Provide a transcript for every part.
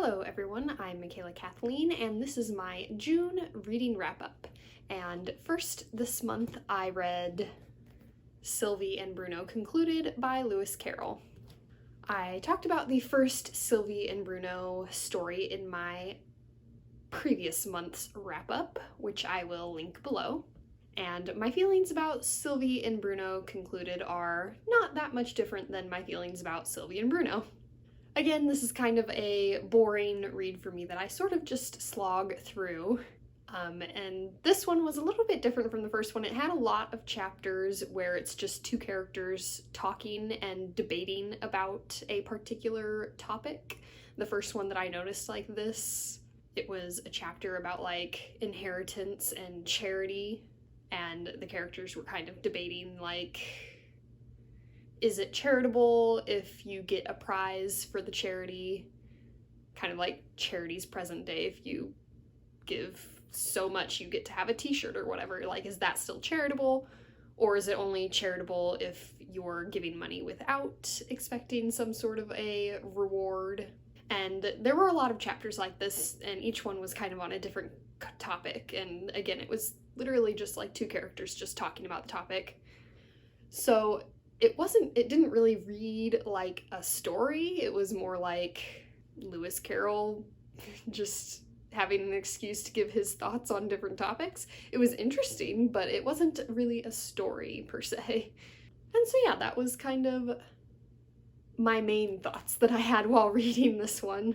Hello everyone, I'm Michaela Kathleen, and this is my June reading wrap-up. And first this month I read Sylvie and Bruno Concluded by Lewis Carroll. I talked about the first Sylvie and Bruno story in my previous month's wrap-up, which I will link below. And my feelings about Sylvie and Bruno Concluded are not that much different than my feelings about Sylvie and Bruno. Again, this is kind of a boring read for me that I sort of just slog through. And this one was a little bit different from the first one. It had a lot of chapters where it's just two characters talking and debating about a particular topic. The first one that I noticed like this, it was a chapter about like inheritance and charity, and the characters were kind of debating like, is it charitable if you get a prize for the charity? Kind of like charity's present day, if you give so much you get to have a t-shirt or whatever. Like, is that still charitable? Or is it only charitable if you're giving money without expecting some sort of a reward? And there were a lot of chapters like this, and each one was kind of on a different topic. And again, it was literally just like two characters just talking about the topic. So it didn't really read like a story. It was more like Lewis Carroll just having an excuse to give his thoughts on different topics. It was interesting, but it wasn't really a story per se. And so yeah, that was kind of my main thoughts that I had while reading this one.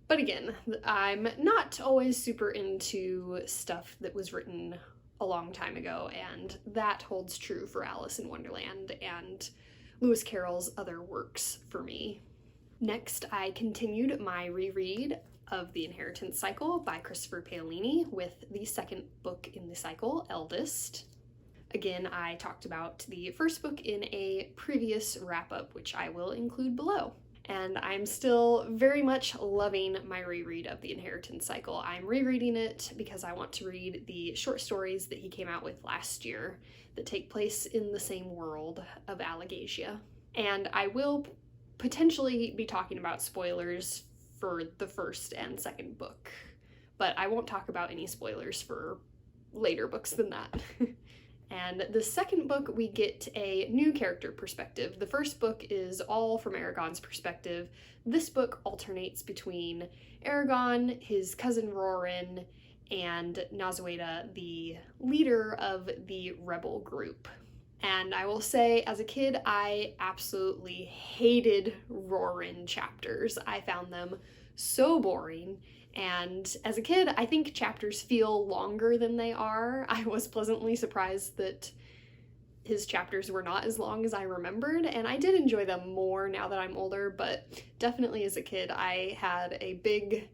But again, I'm not always super into stuff that was written a long time ago, and that holds true for Alice in Wonderland and Lewis Carroll's other works for me. Next, I continued my reread of The Inheritance Cycle by Christopher Paolini with the second book in the cycle, Eldest. Again, I talked about the first book in a previous wrap-up, which I will include below. And I'm still very much loving my reread of The Inheritance Cycle. I'm rereading it because I want to read the short stories that he came out with last year that take place in the same world of Allegasia. And I will potentially be talking about spoilers for the first and second book, but I won't talk about any spoilers for later books than that. And the second book, we get a new character perspective. The first book is all from Aragon's perspective. This book alternates between Aragon, his cousin Rorin, and Nazueda, the leader of the rebel group. And I will say, as a kid, I absolutely hated Rorin chapters. I found them so boring. And as a kid, I think chapters feel longer than they are. I was pleasantly surprised that his chapters were not as long as I remembered, and I did enjoy them more now that I'm older, but definitely as a kid, I had a big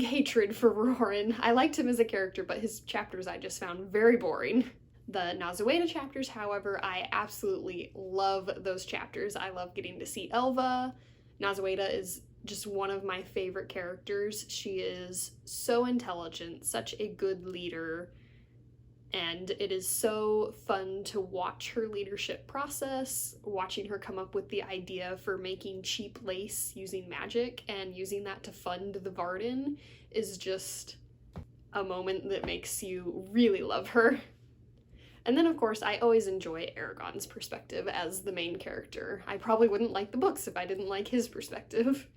hatred for Rorin. I liked him as a character, but his chapters I just found very boring. The Nazueda chapters, however, I absolutely love those chapters. I love getting to see Elva. Nazueda is just one of my favorite characters. She is so intelligent, such a good leader, and it is so fun to watch her leadership process, watching her come up with the idea for making cheap lace using magic and using that to fund the Varden is just a moment that makes you really love her. And then, of course, I always enjoy Aragon's perspective as the main character. I probably wouldn't like the books if I didn't like his perspective.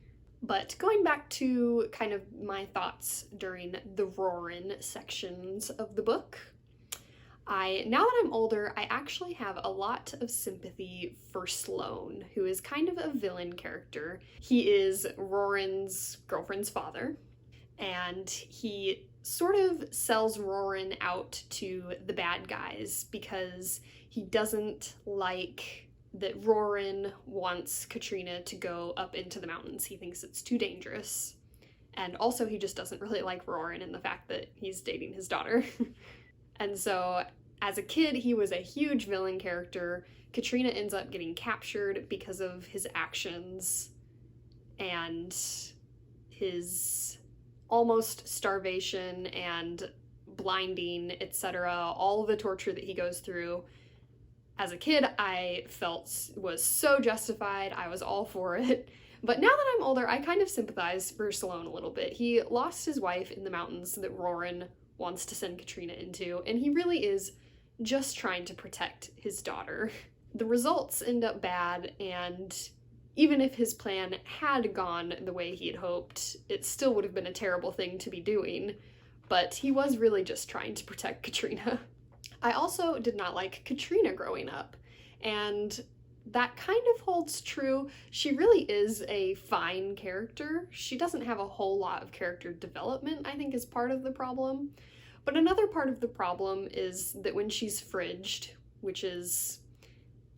But going back to kind of my thoughts during the Rorin sections of the book, now that I'm older, I actually have a lot of sympathy for Sloane, who is kind of a villain character. He is Rorin's girlfriend's father, and he sort of sells Rorin out to the bad guys because he doesn't like that Rorin wants Katrina to go up into the mountains. He thinks it's too dangerous. And also he just doesn't really like Rorin and the fact that he's dating his daughter. And so as a kid, he was a huge villain character. Katrina ends up getting captured because of his actions and his almost starvation and blinding, etc. All the torture that he goes through. As a kid, I felt was so justified. I was all for it. But now that I'm older, I kind of sympathize for Sloane a little bit. He lost his wife in the mountains that Roran wants to send Katrina into, and he really is just trying to protect his daughter. The results end up bad, and even if his plan had gone the way he had hoped, it still would have been a terrible thing to be doing, but he was really just trying to protect Katrina. I also did not like Katrina growing up, and that kind of holds true. She really is a fine character. She doesn't have a whole lot of character development, I think, is part of the problem. But another part of the problem is that when she's fridged, which is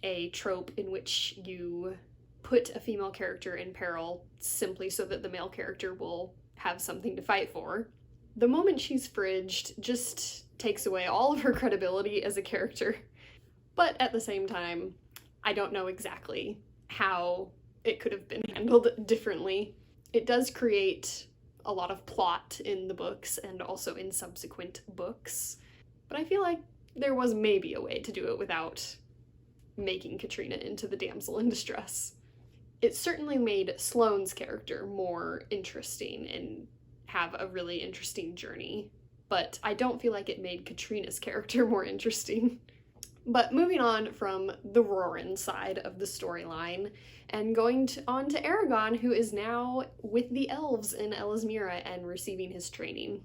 a trope in which you put a female character in peril simply so that the male character will have something to fight for, the moment she's fridged just takes away all of her credibility as a character. But at the same time, I don't know exactly how it could have been handled differently. It does create a lot of plot in the books and also in subsequent books, but I feel like there was maybe a way to do it without making Katrina into the damsel in distress. It certainly made Sloane's character more interesting and have a really interesting journey, but I don't feel like it made Katrina's character more interesting. But moving on from the Roran side of the storyline and going on to Aragon, who is now with the elves in Ellesmere and receiving his training.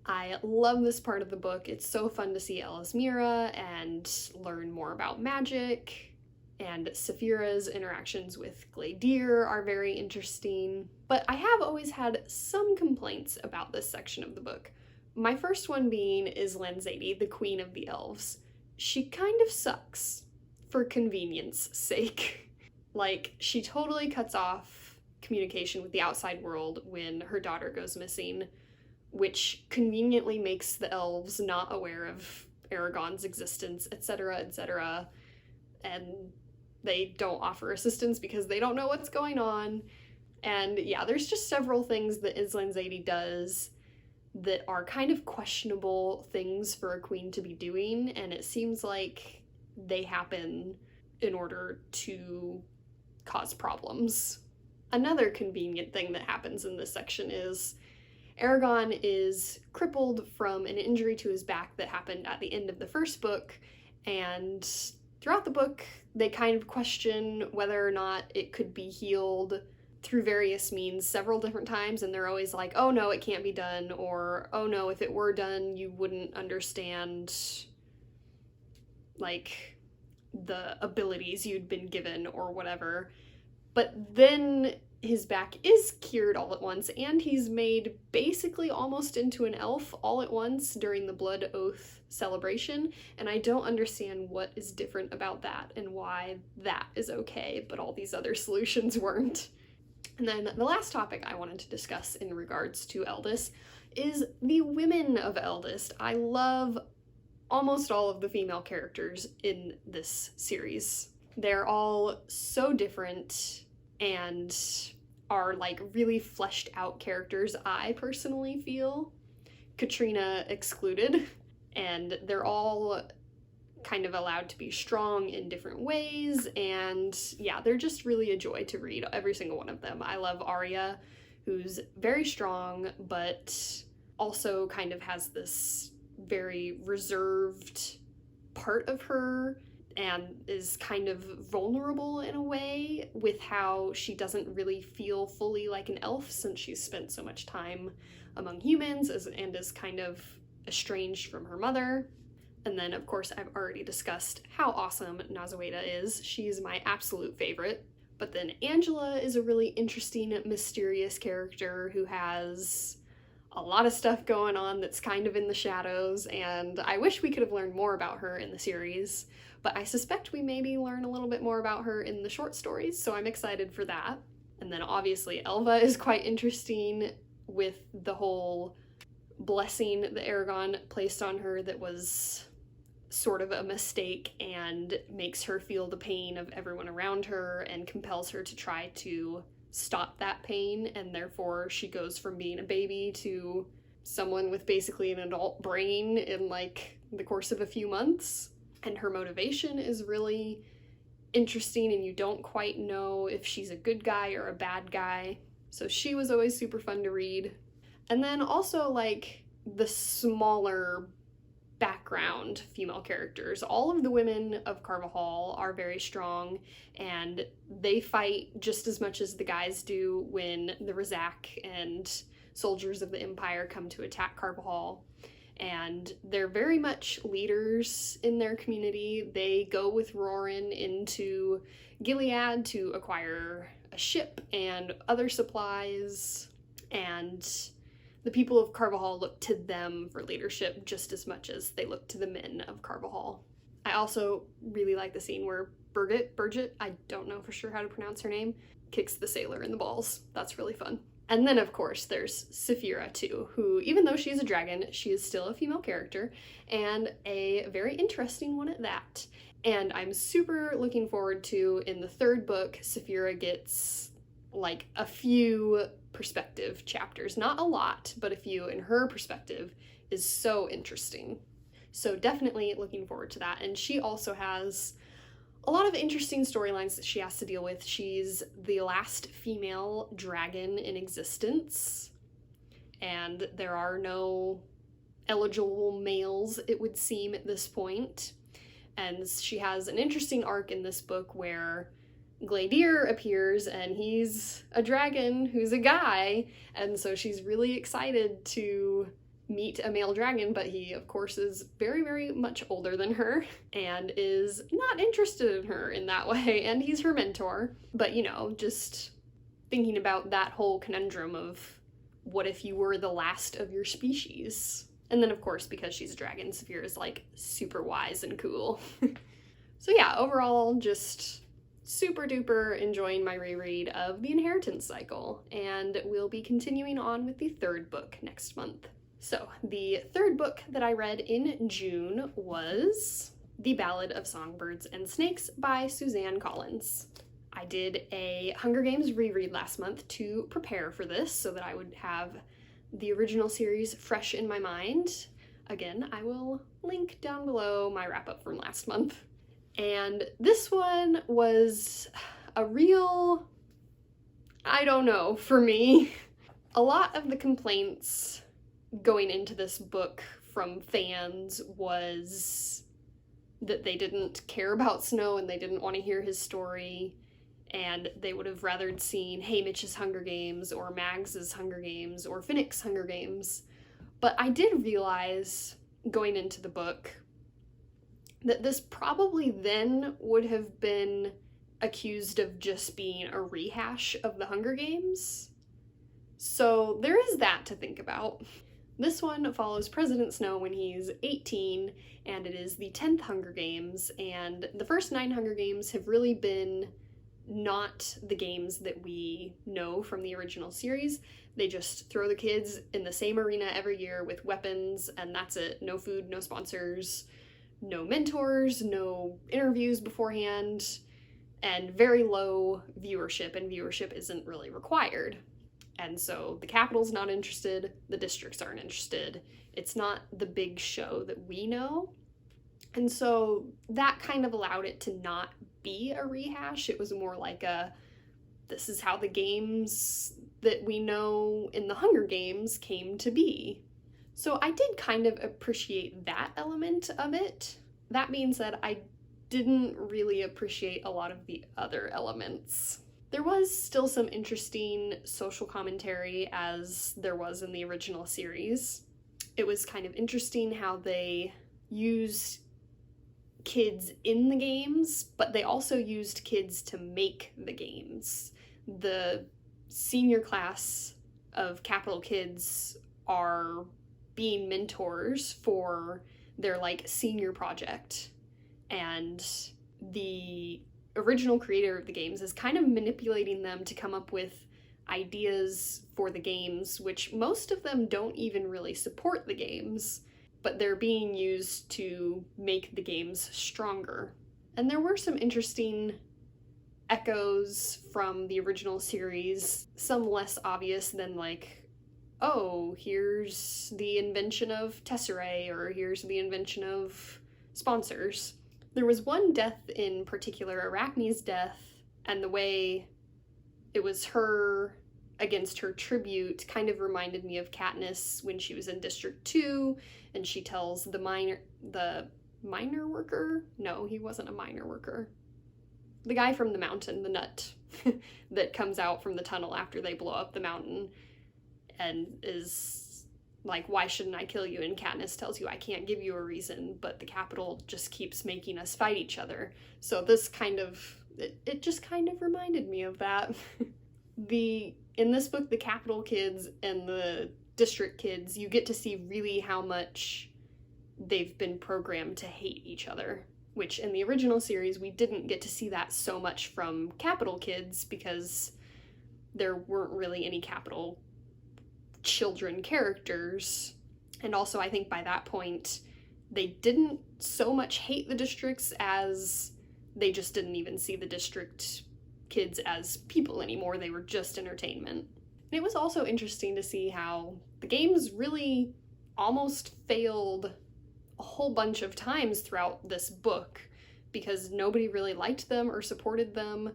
I love this part of the book. It's so fun to see Ellesmere and learn more about magic, and Saphira's interactions with Gladir are very interesting. But I have always had some complaints about this section of the book. My first one being Islanzadi, the queen of the elves. She kind of sucks, for convenience sake. Like, she totally cuts off communication with the outside world when her daughter goes missing, which conveniently makes the elves not aware of Aragon's existence, etc., etc., and they don't offer assistance because they don't know what's going on. And yeah, there's just several things that Islanzadi does that are kind of questionable things for a queen to be doing, and it seems like they happen in order to cause problems. Another convenient thing that happens in this section is Aragon is crippled from an injury to his back that happened at the end of the first book, and throughout the book they kind of question whether or not it could be healed through various means several different times, and they're always like, oh no, it can't be done, or oh no, if it were done, you wouldn't understand, like, the abilities you'd been given, or whatever. But then his back is cured all at once, and he's made basically almost into an elf all at once during the Blood Oath celebration, and I don't understand what is different about that, and why that is okay, but all these other solutions weren't. And then the last topic I wanted to discuss in regards to Eldest is the women of Eldest. I love almost all of the female characters in this series. They're all so different and are like really fleshed out characters, I personally feel, Katrina excluded, and they're all kind of allowed to be strong in different ways, and yeah, they're just really a joy to read, every single one of them. I love Arya, who's very strong, but also kind of has this very reserved part of her, and is kind of vulnerable in a way with how she doesn't really feel fully like an elf since she's spent so much time among humans and is kind of estranged from her mother. And then, of course, I've already discussed how awesome Nazueda is. She's my absolute favorite. But then Angela is a really interesting, mysterious character who has a lot of stuff going on that's kind of in the shadows, and I wish we could have learned more about her in the series, but I suspect we maybe learn a little bit more about her in the short stories, so I'm excited for that. And then obviously Elva is quite interesting with the whole blessing that Aragon placed on her that was sort of a mistake and makes her feel the pain of everyone around her and compels her to try to stop that pain, and therefore she goes from being a baby to someone with basically an adult brain in like the course of a few months. And her motivation is really interesting and you don't quite know if she's a good guy or a bad guy. So she was always super fun to read. And then also like the smaller background female characters. All of the women of Carvajal are very strong, and they fight just as much as the guys do when the Razak and soldiers of the Empire come to attack Carvajal. And they're very much leaders in their community. They go with Roran into Gilead to acquire a ship and other supplies, and the people of Carvajal look to them for leadership just as much as they look to the men of Carvajal. I also really like the scene where Birgit, I don't know for sure how to pronounce her name, kicks the sailor in the balls. That's really fun. And then, of course, there's Saphira, too, who, even though she's a dragon, she is still a female character, and a very interesting one at that. And I'm super looking forward to, in the third book, Saphira gets, like, a few perspective chapters. Not a lot, but a few, and her perspective is so interesting. So definitely looking forward to that. And she also has a lot of interesting storylines that she has to deal with. She's the last female dragon in existence, and there are no eligible males, it would seem, at this point. And she has an interesting arc in this book where Gladir appears, and he's a dragon who's a guy, and so she's really excited to meet a male dragon, but he, of course, is very, very much older than her and is not interested in her in that way, and he's her mentor. But, you know, just thinking about that whole conundrum of what if you were the last of your species? And then, of course, because she's a dragon, Saphira is, like, super wise and cool. So yeah, overall, just super duper enjoying my reread of The Inheritance Cycle, and we'll be continuing on with the third book next month. So, the third book that I read in June was The Ballad of Songbirds and Snakes by Suzanne Collins. I did a Hunger Games reread last month to prepare for this so that I would have the original series fresh in my mind. Again, I will link down below my wrap-up from last month. And this one was a real, I don't know, for me. A lot of the complaints going into this book from fans was that they didn't care about Snow and they didn't want to hear his story, and they would have rathered seen Haymitch's Hunger Games or Mags's Hunger Games or Finnick's Hunger Games. But I did realize going into the book that this probably then would have been accused of just being a rehash of the Hunger Games. So there is that to think about. This one follows President Snow when he's 18, and it is the 10th Hunger Games, and the first 9 Hunger Games have really been not the games that we know from the original series. They just throw the kids in the same arena every year with weapons, and that's it. No food, no sponsors, no mentors, no interviews beforehand, and very low viewership, and viewership isn't really required. And so the capital's not interested, the districts aren't interested. It's not the big show that we know. And so that kind of allowed it to not be a rehash. It was more like this is how the games that we know in the Hunger Games came to be. So I did kind of appreciate that element of it. That being said, I didn't really appreciate a lot of the other elements. There was still some interesting social commentary as there was in the original series. It was kind of interesting how they used kids in the games, but they also used kids to make the games. The senior class of Capital Kids are being mentors for their, like, senior project, and the original creator of the games is kind of manipulating them to come up with ideas for the games, which most of them don't even really support the games, but they're being used to make the games stronger. And there were some interesting echoes from the original series, some less obvious than, like, oh, here's the invention of Tesserae, or here's the invention of sponsors. There was one death in particular, Arachne's death, and the way it was her against her tribute kind of reminded me of Katniss when she was in District 2, and she tells the miner worker? No, he wasn't a miner worker. The guy from the mountain, the nut, that comes out from the tunnel after they blow up the mountain and is like, why shouldn't I kill you? And Katniss tells you, I can't give you a reason, but the Capitol just keeps making us fight each other. So this kind of, it just kind of reminded me of that. In this book, the Capitol kids and the District kids, you get to see really how much they've been programmed to hate each other, which in the original series, we didn't get to see that so much from Capitol kids because there weren't really any Capitol children characters. And also, I think by that point, they didn't so much hate the Districts as they just didn't even see the District kids as people anymore. They were just entertainment. And it was also interesting to see how the games really almost failed a whole bunch of times throughout this book because nobody really liked them or supported them.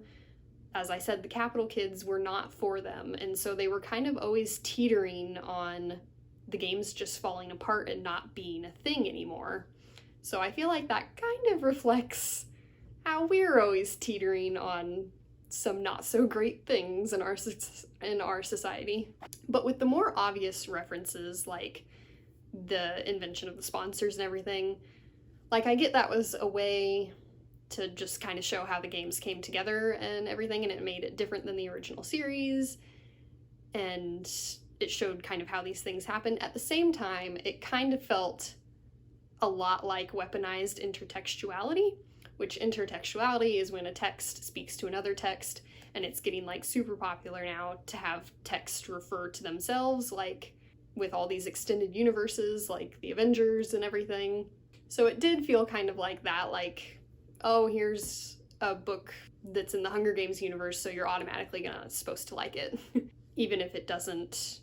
As I said, the Capitol kids were not for them, and so they were kind of always teetering on the games just falling apart and not being a thing anymore. So I feel like that kind of reflects how we're always teetering on some not so great things in our society. But with the more obvious references, like the invention of the sponsors and everything, like I get that was a way to just kind of show how the games came together and everything, and it made it different than the original series, and it showed kind of how these things happened. At the same time, it kind of felt a lot like weaponized intertextuality, which intertextuality is when a text speaks to another text, and it's getting like super popular now to have text refer to themselves, like with all these extended universes like the Avengers and everything. So it did feel kind of like that, like, oh, here's a book that's in the Hunger Games universe, so you're automatically supposed to like it, even if it doesn't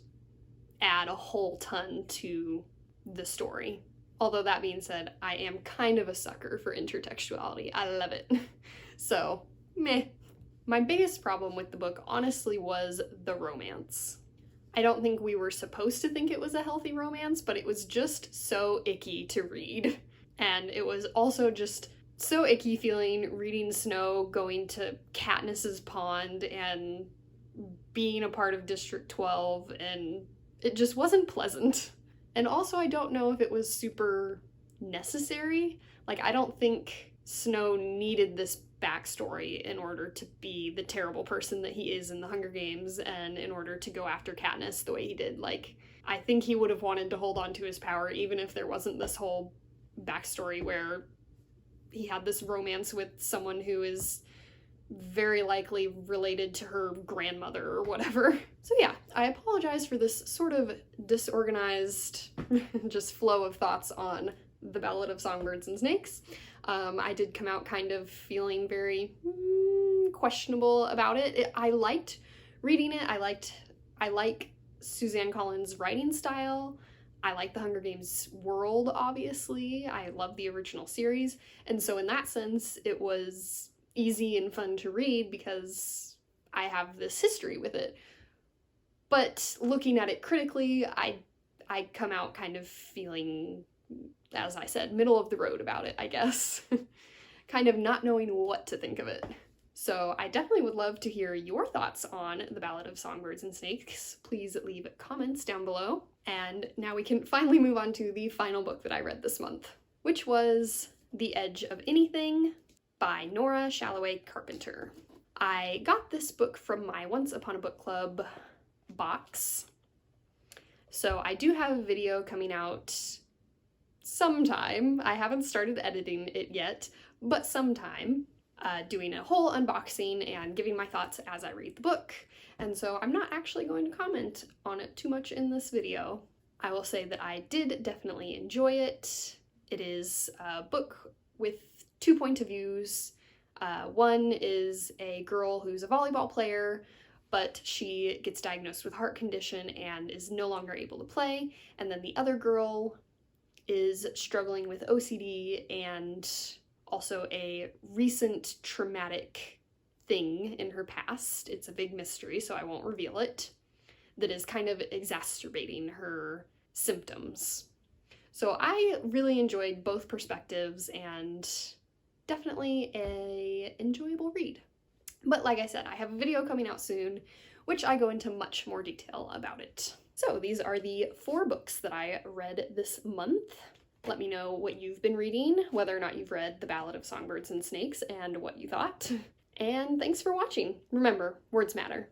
add a whole ton to the story. Although that being said, I am kind of a sucker for intertextuality. I love it. So, meh. My biggest problem with the book, honestly, was the romance. I don't think we were supposed to think it was a healthy romance, but it was just so icky to read. And it was also just so icky feeling reading Snow going to Katniss's pond and being a part of District 12, and it just wasn't pleasant. And also, I don't know if it was super necessary. Like, I don't think Snow needed this backstory in order to be the terrible person that he is in the Hunger Games and in order to go after Katniss the way he did. Like, I think he would have wanted to hold on to his power even if there wasn't this whole backstory where he had this romance with someone who is very likely related to her grandmother or whatever. So yeah, I apologize for this sort of disorganized just flow of thoughts on the Ballad of Songbirds and Snakes. I did come out kind of feeling very questionable about it. I liked reading it. I like Suzanne Collins' writing style. I like the Hunger Games world, obviously. I love the original series. And so in that sense, it was easy and fun to read because I have this history with it. But looking at it critically, I come out kind of feeling, as I said, middle of the road about it, I guess. Kind of not knowing what to think of it. So I definitely would love to hear your thoughts on the Ballad of Songbirds and Snakes. Please leave comments down below. And now we can finally move on to the final book that I read this month, which was The Edge of Anything by Nora Shalloway Carpenter. I got this book from my Once Upon a Book Club box. So I do have a video coming out sometime. I haven't started editing it yet, but sometime, doing a whole unboxing and giving my thoughts as I read the book. And so I'm not actually going to comment on it too much in this video. I will say that I did definitely enjoy it. It is a book with 2 points of views. One is a girl who's a volleyball player, but she gets diagnosed with heart condition and is no longer able to play. And then the other girl is struggling with OCD and also a recent traumatic thing in her past. It's a big mystery, so I won't reveal it, that is kind of exacerbating her symptoms. So I really enjoyed both perspectives and definitely an enjoyable read. But like I said, I have a video coming out soon, which I go into much more detail about it. So these are the 4 books that I read this month. Let me know what you've been reading, whether or not you've read The Ballad of Songbirds and Snakes, and what you thought. And thanks for watching. Remember, words matter.